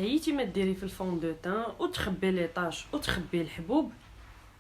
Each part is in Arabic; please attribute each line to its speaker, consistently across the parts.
Speaker 1: هيتي ما ديري في الفون دو تان وتخبي لي طاش وتخبي الحبوب،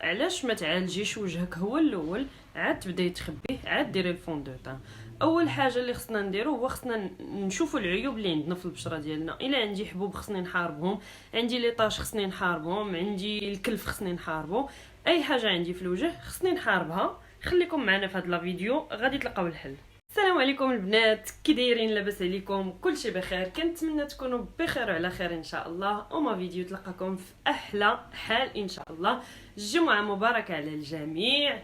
Speaker 1: علاش ما تعالجيش وجهك هو الاول عاد تبداي تخبيه عاد ديري الفون دو تان؟ اول حاجه اللي خصنا نديرو هو خصنا نشوفوا العيوب اللي عندنا في البشره ديالنا. الا عندي حبوب خصني نحاربهم، عندي لي طاش خصني نحاربهم، عندي الكلف خصني نحاربو، اي حاجه عندي في الوجه خصني نحاربها. خليكم معنا في هذا لا فيديو غادي تلقاو الحل. السلام عليكم البنات، كي دايرين؟ لاباس عليكم؟ كلشي بخير؟ كنتمنى تكونوا بخير وعلى خير ان شاء الله. وما فيديو تلقاكم في احلى حال ان شاء الله. الجمعه مباركه على الجميع.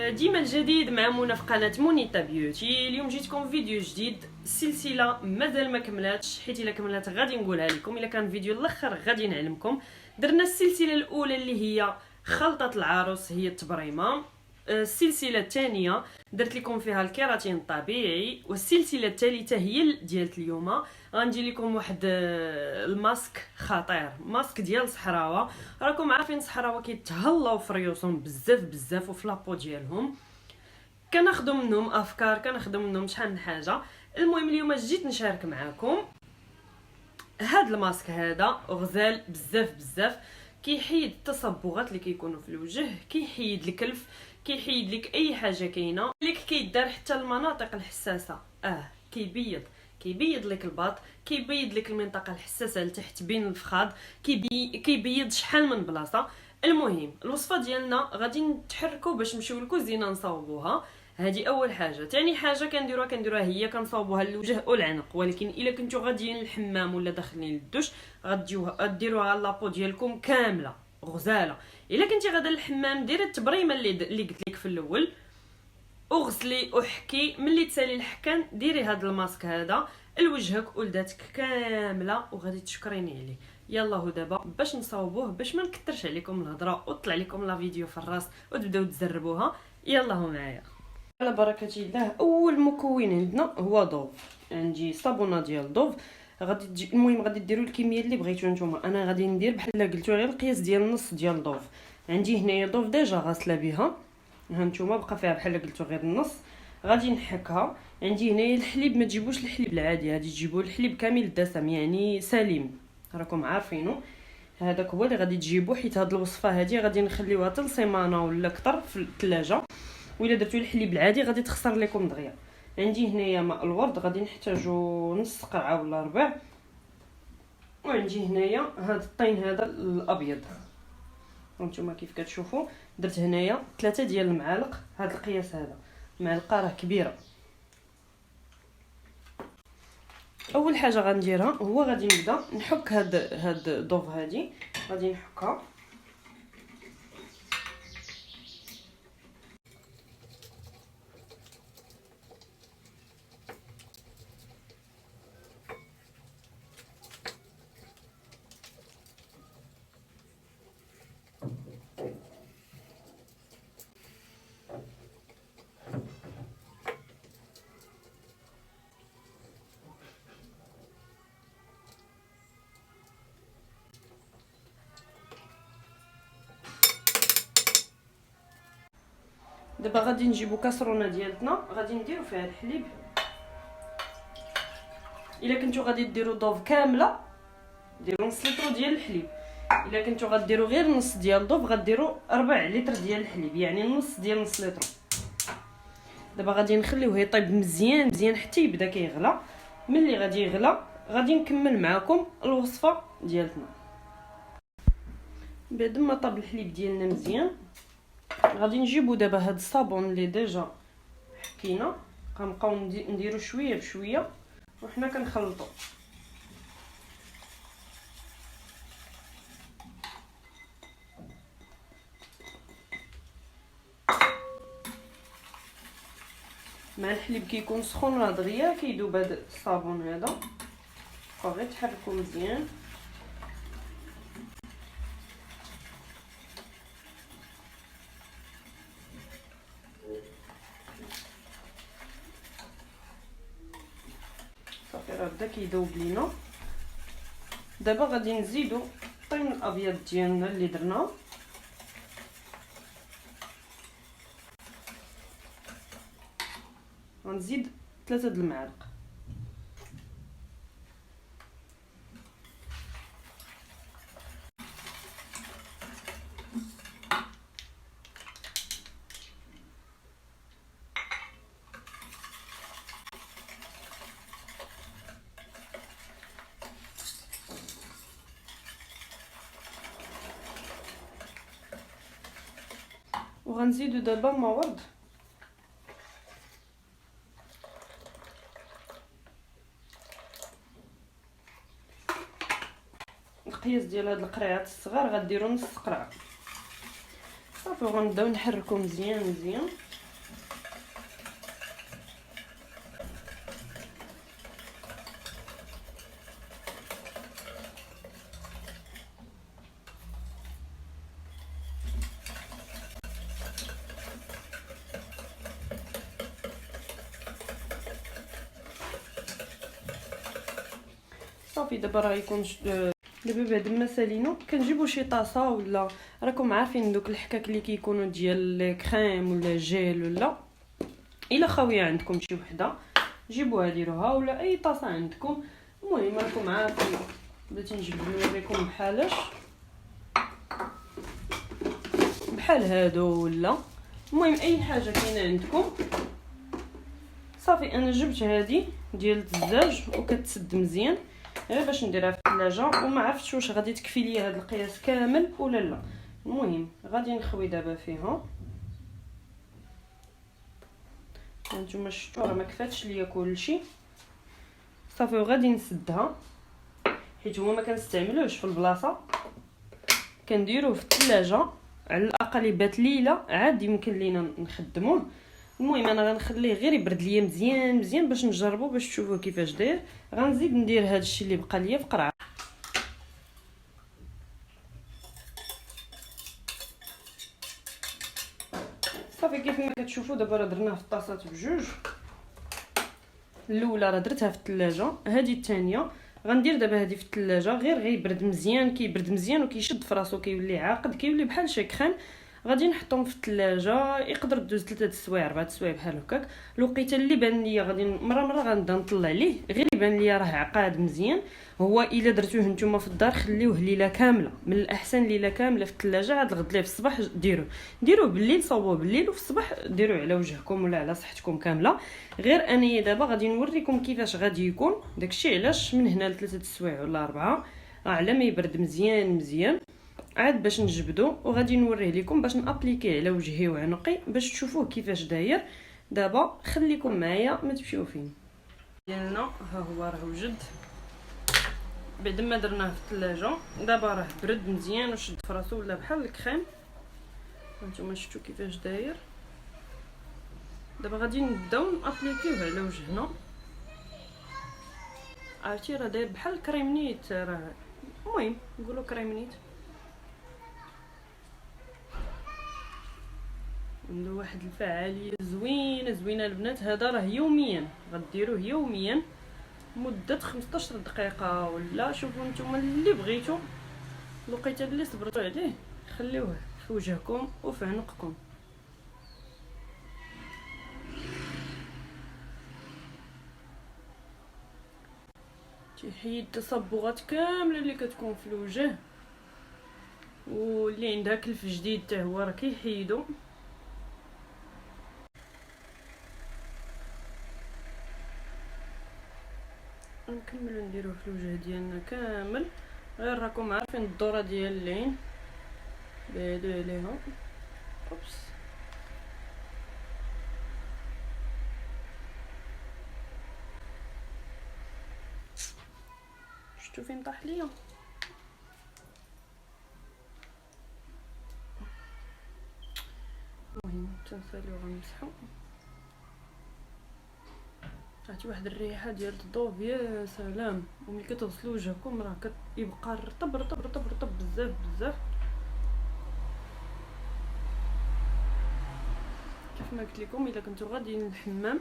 Speaker 1: ديما الجديد مع منى في قناه مونيتا بيوتي. اليوم جيتكم فيديو جديد، السلسله مازال ما كملاتش، حيت الا كملات غادي نقولها لكم، الا كان فيديو الاخر غادي نعلمكم. درنا السلسله الاولى اللي هي خلطه العروس، هي التبريمه. السلسله الثانيه درت لكم فيها الكيراتين الطبيعي، والسلسله الثالثه هي ديال اليوم. غندير لكم واحد الماسك خطير، ماسك ديال صحراوه. راكم عارفين صحراوه كيتهلاو في ريوسهم بزاف بزاف وفي لابو ديالهم، كناخذوا منهم افكار، كناخذوا منهم شحال من حاجه. المهم اليوم جيت نشارك معكم هاد الماسك هذا غزال بزاف بزاف. كيحيد التصبغات اللي كيكونوا في الوجه، كيحيد الكلف، كيحيد لك اي حاجه كاينه لك، كيدار حتى المناطق الحساسه. كيبيض لك الباط، كيبيض لك المنطقه الحساسه لتحت بين الفخاذ، كيبيض شحال من بلاصه. المهم الوصفه ديالنا غادي نتحركوا باش نمشيو للكوزينه نصاوبوها. هذه اول حاجه. ثاني حاجه كنديروها هي كنصاوبوها للوجه والعنق، ولكن الا كنتو غاديين للحمام ولا داخلين للدوش غديروها لابو ديالكم كامله غزاله. الا كنتي غادا للحمام ديري التبريمه اللي قلت لك في الاول، اغسلي وحكي. ملي تسالي الحكان ديري هذا الماسك هذا لوجهك ولداتك كامله وغادي تشكريني عليه. يلا هو دابا باش نصاوبوه، باش ما نكثرش عليكم الهضره وطلع لكم لا فيديو في الراس وتبداو تجربوها. يلا هو معايا على بركه الله. اول مكون عندنا هو ضوف. عندي صابونه ديال ضوف. المهم غادي ديروا الكميه اللي بغيتو نتوما. انا غادي ندير بحال قلتو غير القياس ديال نص ديال ضوف. عندي هنايا ضوف ديجا غاسله بها، ها نتوما بقى فيها بحال قلتو غير النص. غادي نحكها. عندي هنايا الحليب، ما تجيبوش الحليب العادي، غادي تجيبوا الحليب كامل الدسم يعني سليم، راكم عارفينه. هذاك هو اللي غادي تجيبوه، حيت هاد الوصفه هذه غادي نخليوها حتى لسيمانه ولا اكثر في الثلاجه، وإلا درتو الحليب العادي غادي تخسر لكم دغيا. عندي هنايا ماء الورد، غادي نحتاجو نص قرعه ولا ربع. وعندي هنايا هاد الطين هذا الابيض، هانتوما كيف كتشوفوا درت هنايا 3 ديال المعالق. هاد القياس هذا معلقه راه كبيره. اول حاجه غنديرها هو غادي نبدا نحك هاد الضوف هادي، غادي نحكها. دابا غادي نجيبو كاسرونه ديالتنا، غادي نديرو فيها الحليب. الا كنتو غادي ديروا ضوف كامله ديروا نص لتر ديال الحليب، الا كنتو غديروا غير نص ديال الضوف غديروا 4 لتر ديال الحليب، يعني نص ديال نص لتر. دابا غادي نخليوه يطيب مزيان مزيان حتى يبدا كيغلى. ملي غادي يغلى غادي نكمل معكم الوصفه ديالتنا. بعد ما طاب الحليب ديالنا مزيان غادي نجيبو دابا هاد الصابون اللي ديجا حكينا، غنبقاو نديرو شويه بشويه وحنا كنخلطو. مع الحليب كيكون سخون راه دغيا كيذوب هذا الصابون هذا. بقاو غير تحركوا مزيان. صافي راه بدا كيذوب لينا. دابا غادي نزيدو الطين الابيض ديالنا اللي درناه، غنزيد 3 د المعالق. وغنزيدو دابا ما ورد القياس ديال هاد القريعات الصغار غديروا نص قرعه صافي. وغنبداو نحركو مزيان مزيان. صافي دابا راه يكون دابا بعد ما سالينو كنجيبو شي طاسه، ولا راكم عارفين دوك الحكاك اللي كيكونوا ديال كريم ولا جيل، ولا الا خاويه عندكم شي وحده جيبوها ديروها، ولا اي طاسه عندكم. المهم راكم عارفين بغيت نجيب نوريكم بحال هادو، ولا المهم اي حاجه كاينه عندكم. صافي انا جبت هذه ديال الزجاج وكتسد مزيان، غير باش نديرها في الثلاجه، وما عرفتش واش غادي تكفي ليا هذا القياس كامل ولا لا. المهم غادي نخوي دابا فيها. هانتوما شفتوا راه ما كفاتش ليا كلشي. صافي وغادي نسدها، حيت هو ما كنستعملوش في البلاصه، كنديروه في الثلاجه على الاقل يبات ليله عاد يمكن لينا نخدموه. المهم انا غنخليه غير يبرد ليا مزيان مزيان باش نجربو باش تشوفوه كيفاش داير. غنزيد ندير هذا الشيء اللي بقى ليا في قرعه. صافي كيف ما كتشوفوا دابا راه درناه في الطاسات بجوج. الاولى راه درتها في الثلاجه، هذه الثانيه غندير دابا هذه في الثلاجه غير غيبرد مزيان. كيبرد مزيان وكيشد في راسو، كيولي عاقد، كيولي بحال شي كريم. غادي نحطهم في الثلاجه، يقدر دوز 3 السوايع 4 السوايع بحال هكاك. الوقيته اللي بان ليا غادي مره غنبدا نطلع ليه غير يبان ليا راه عقاد مزيان. هو الا درتوه نتوما في الدار خليوه ليله كامله، من الاحسن ليله كامله في الثلاجه. عاد الغد ليه في الصباح ديروه بالليل، صوبوه بالليل، وفي الصباح ديروه على وجهكم ولا على صحتكم كامله. غير انايا دابا غادي نوريكم كيفاش غادي يكون داكشي. علاش من هنا ل3 السوايع ولا 4 على ما يبرد مزيان عاد باش نجبدو، وغادي نوريه لكم باش نابليكيه على وجهي وعنقي باش تشوفوه كيفاش داير. دابا خليكم معايا ما تمشيو فين. ديالنا ها هو راه وجد بعد ما درناه في الثلاجه. دابا راه برد مزيان وشد فراسو ولا بحال الكريم. هانتوما شفتوا كيفاش داير. دابا غادي نبداو نابليكيوه على وجهنا. عرفتي راه داير بحال الكريمنيت، راه المهم نقولوا كريمنيت. عنده واحد الفعاليه زوينه البنات. هذا راه يوميا غديروه يوميا مده 15 دقيقه، ولا شوفوا نتوما اللي بغيتو الوقيته اللي صبرتوا عليه خليوه في وجهكم وفي عنقكم. تيحيد التصبغات كامله اللي كتكون في الوجه، واللي عندها كلف جديد حتى هو راه كيحيدو. نكملوا نديروه في الوجه ديالنا كامل. غير راكم عارفين الدوره ديال العين بعدوا عليها. اوبس شفتوا فين طاح ليا. المهم تنساليو غنمسحو. عرفتي واحد الريحه ديال الضوء يا سلام. وملي كتغسلوا وجهكم راه كيبقى رطب بزاف. كيف ما قلت لكم الا كنتو غاديين للحمام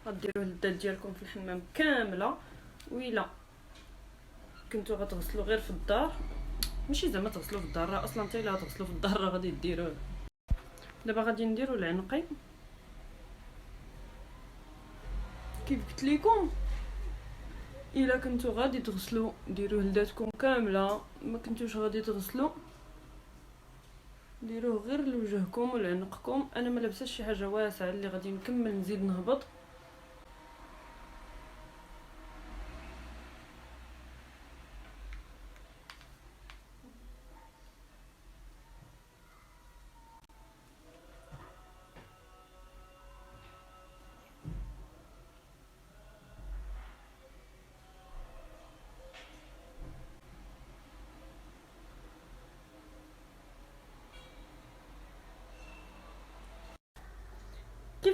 Speaker 1: غديروا اليدات ديالكم في الحمام كامله، وإلا كنتو غتغسلوا غير في الدار ماشي زعما تغسلوا في الدار، راه اصلا حتى الا غتغسلوا في الدار راه غادي ديروه. دابا غادي نديروا العنقي كيف قلت لكم. الا كنتو غادي تغسلوا ديروه لداتكم كامله، ما كنتوش غادي تغسلوا ديروه غير لوجهكم ولعنقكم. انا ما لابساش شي حاجه واسعه اللي غادي نكمل نزيد نهبط.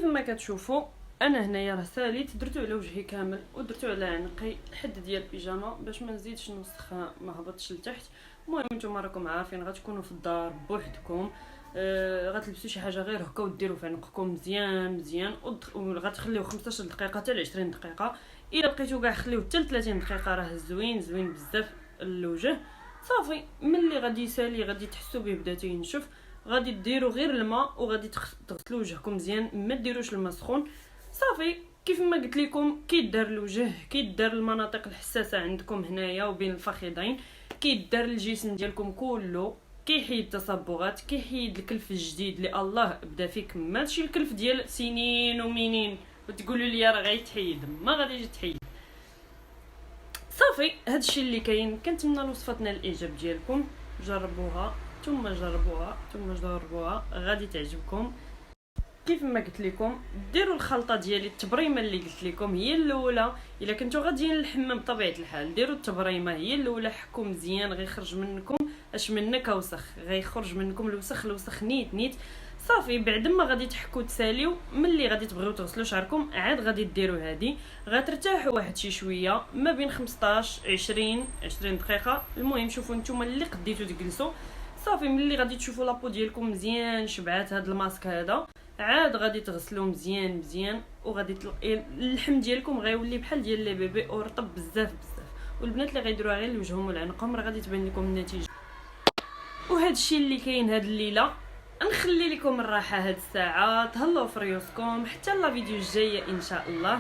Speaker 1: كيف ما كتشوفوا انا هنايا راه ساليت درتو على وجهي كامل ودرتو على عنقي حد ديال البيجامه باش ما نزيدش نوسخ ما هبطش لتحت. المهم نتوما راكم عارفين غتكونوا في الدار بوحدكم، غتلبسوا شي حاجه غير هكا وديروا في عنقكم مزيان مزيان وغتخليوه 15 دقيقه حتى ل 20 دقيقه. الا بقيتو كاع خليوه حتى ل 30 دقيقه راه زوين زوين بزاف الوجه. صافي ملي غادي يسالي غادي تحسوا به بدا تينشف، غادي ديروا غير الماء وغادي تغسلوا وجهكم مزيان، ما ديروش الماء سخون. صافي كيف ما قلت لكم كيدار الوجه، كيدار المناطق الحساسه عندكم هنايا وبين الفخذين، كيدار الجسم ديالكم كله، كيحيد التصبغات، كيحيد الكلف الجديد اللي الله بدا فيك. ماشي الكلف ديال سنين ومنين وتقولوا لي راه غيتحيد، ما غاديش يتحيد. صافي هادشي اللي كاين. كنتمنى الوصفه تنال الاعجاب ديالكم، جربوها ثم جربوها ثم جربوها غادي تعجبكم. كيف ما قلت لكم ديروا الخلطه ديالي، التبريمه اللي قلت لكم هي الاولى. الا كنتو غاديين للحمام بطبيعه الحال ديروا التبريمه هي الاولى، حكوا مزيان غيخرج منكم اش منك وسخ، غيخرج منكم الوسخ نيت نيت. صافي بعد ما غادي تحكوا تساليو، ملي غادي تبغيو تغسلوا شعركم عاد غادي ديروا هادي، غترتاحوا واحد شي شويه ما بين 15 20 دقيقه. المهم شوفوا نتوما اللي قديتو تجلسوا. صافي ملي غادي تشوفوا لابو ديالكم مزيان شبعات هاد الماسك هذا، عاد غادي تغسلوه مزيان مزيان وغادي اللحم ديالكم غيولي بحال ديال لي بيبي ورطب بزاف بزاف. والبنات اللي غيديروها غير لوجههم ولعنقهم راه غادي تبان لكم النتيجه. وهذا الشيء اللي كاين هاد الليله. نخلي لكم الراحه هاد الساعه، تهلاو في ريوسكم حتى لا فيديو الجايه ان شاء الله.